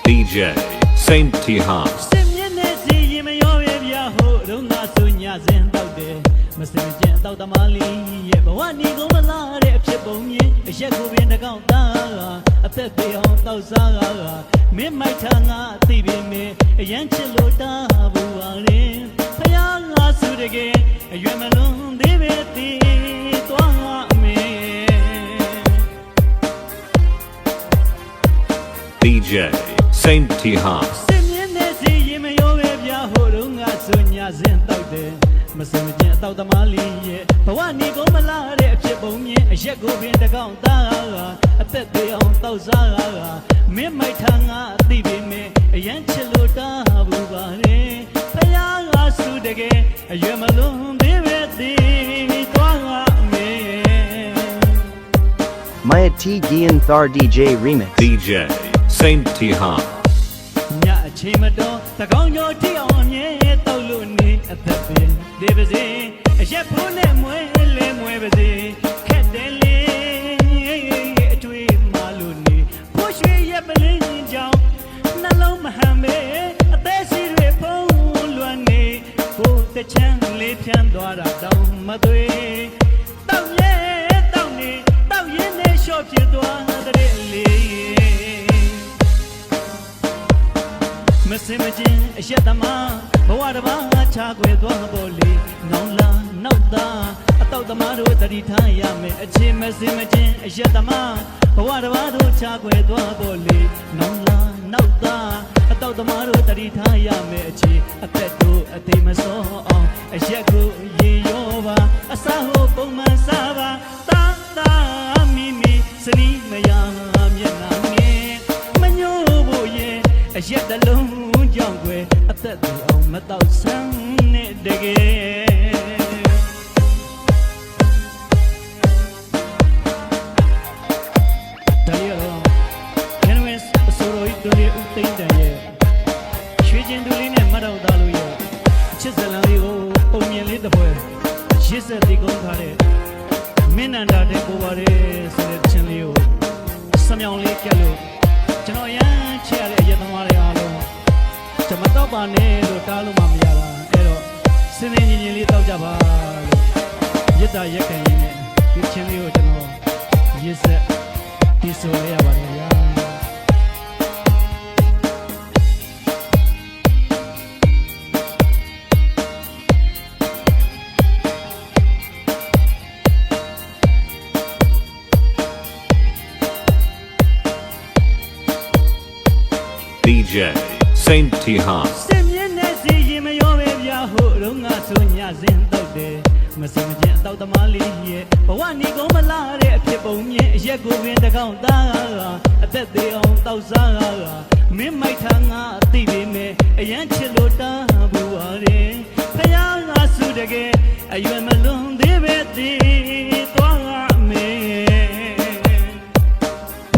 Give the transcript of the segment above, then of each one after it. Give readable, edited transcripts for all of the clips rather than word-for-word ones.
DJ Saint Tihan စစ်မြင့်နဲ့စီရင်မရောရဲ့ဗျာဟိုတော့ငါဆိုညစဉ်တောက်တယ်မစင်ကျင်တောက်သမားလေးရဲ့ဘဝနေကုန်မလားတဲ့အဖြစ်ပုံမြင်အရက်ကိုပင်တကောက်သားအသက်သေးအောင်တောက်စားမင်းမိုက်ထငါသိပြီမင်းအရန်ချစ်လို့တာဘူးပါရင်ဖယားငါစုတကယ်အရွယ်မလွန်သေးပဲတီးသွားမင်း DJ Saint Tihan စစ်မြင့်နဲ့စီရင်မရောပဲဗျာဟိုတော့ငါဆိုညစဉ်တောက်တယ်မစင်ကျင်တောက်သမားလေးရဲ့ဘဝနေကုန်မလားတဲ့အဖြစ်ပုံမြင်အရက်ကိုပင်တကောက်သားအသက်သေးအောင်တောက်စားမင်းမိုက်ထငါသိပြီမင်းအရန်ချစ်လို့တာဘူးပါရင်ဖယားငါစုတကယ်အရွယ်မလွန်သေးပဲသေးသွားမင်း Maya T Gian Thar DJ Remix DJ Saint Tihan ညအချိန်မတော်သကောင်းကျော်တိအောင်အမြဲတောက်လို့နေအသက်ပင်ဒီပါစေအရက်ဖိုးနဲ့မွဲလဲမွဲပါစေခက်တယ်လေအတွေ့မှလို့နေဖိုးရွှေရက်ပလင်းကြောင်နှလုံးမဟန်ပဲအသက်စီတွေဖုံးလွှမ်းနေကိုယ်တချမ်းလေးဖြန်းသွားတာတောင်းမသွေတောက်ရဲတောက်နေတောက်ရင်းနဲ့လျှော့ဖြစ်သွားတဲ့လေမစင်မကျင်အရက်သမားဘဝတစ်ပါးချာခွေသွားပေါ်လေနောင်လာနောက်သားအတော့သမားတို့တတိထားရမယ်အချင်းမစင်မကျင်အရက်သမားဘဝတစ်ပါးတို့ချာခွေသွားပေါ်လေနောင်လာနောက်သားအတော့သမားတို့တတိထားရမယ်အချင်းအသက်တို့အသေးမစောအောင်အရက်ကိုရေရောပါအစာဟိုပုံမှန်စားပါတာတာမိမိစနီးမရမျက်နှာငယ်မညို့ဖို့ရဲ့အရက်တလုံးကြောင့်ွယ်အသက်တွေအောင်မတော့ဆန်းနဲ့တကယ်ဒါရီရောကန်ဝစ်အစိုးရတို့ရဲ့ဦးသိန်းတန်ရဲ့ရွှေကျင်သူလေးနဲ့မတော်သားလို့ရဲ့အချစ်ဇလံလေးကိုပုံမြင်လေးတစ်ပွဲရစ်ဆက်တီးကုန်းထားတဲ့မင်းနန္ဒာတဲ့ကိုပါရဲဆိုတဲ့ချင်းလေးကိုစမြောင်လေးကက်လို့ကျွန်တော်ရမ်းချစ်ရတဲ့အရက်သမားတွေအားလုံးကျွန်မတော့ပါနဲ့လို့တားလို့မှမရတာအဲ့တော့စင်းနေညီညီလေးတောက်ကြပါလို့ရစ်တာရက်ခံရင်းနဲ့ဒီချင်းလေးကိုကျွန်တော်ရစ်ဆက်တီးဆိုရရပါတယ်ဗျာDJ Saint Tihan စစ်မြင့်နဲ့စီရင်မရောပဲဗျာဟိုတော့ငါဆိုညစဉ်တောက်တယ်မစင်မကျင်အတော့သမားလေးရဲ့ဘဝနေကုန်မလားတဲ့အဖြစ်ပုံမြင်အရက်ကိုပင်တကောက်သားအသက်သေးအောင်တောက်စားမင်းမိုက်ထငါသိပြီမဲအရန်ချစ်လို့တာဘူးပါရင်ဖယားငါစုတကယ်အရွယ်မလွန်သေးပဲသေးသွားမင်း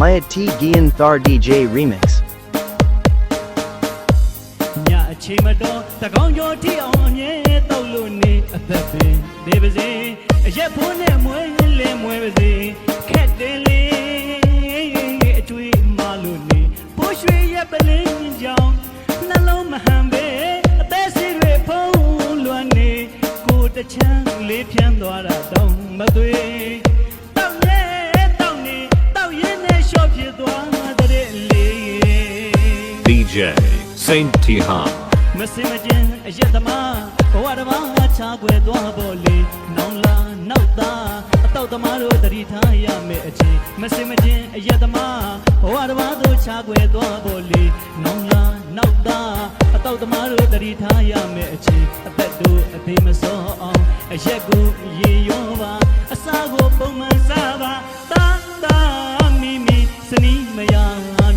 Maya T Gian Thar DJ Remix ညအချိန်မတော်သကောင်းကျော်တိအောင်အမြဲတောက်လို့နေအသက်ပင်ဒီပါစေအရက်ဖိုးနဲ့မွဲလဲမွဲပါစေခက်တယ်လေအတွေ့မှလို့နေဖိုးရွှေရက်ပလင်းကြောင်နှလုံးမဟန်ပဲအသက်စီတွေဖုံးလွှမ်းနေကိုယ်တချမ်းလေးဖြန်းသွားတာတောင်းမသွေတောက်ရဲတောက်နေတောက်ရင်းနဲ့လျှော့ဖြစ်သွားတဲ့လေ DJ Saint Tihan မစင်မကျင်အရက်သမားဘဝတစ်ပါးချာခွေသွားပေါ်လေနောင်လာနောက်သားအတော့သမားတို့တတိထားရမယ်အချင်းမစင်မကျင်အရက်သမားဘဝတစ်ပါးတို့ချာခွေသွားပေါ်လေနောင်လာနောက်သားအတော့သမားတို့တတိထားရမယ်အချင်းအသက်တို့အသေးမစောအောင်အရက်ကိုရေရောပါအစာကိုပုံမှန်စားပါတာတာမိမိစနီးမရ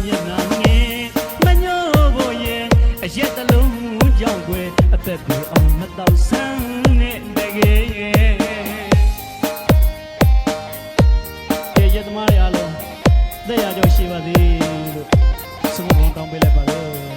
မျက်နှာငယ်မညို့ဖို့ရဲ့အရက်တလုံးကြောင့်ွယ်အသက်တွေအောင်မတော့ဆန်းနဲ့တကယ်ရသမားရအားလုံးသက်ရကြောရှိပါသေးလို့ဆုမွန်ကောင်းပေးလိုက်ပါလေ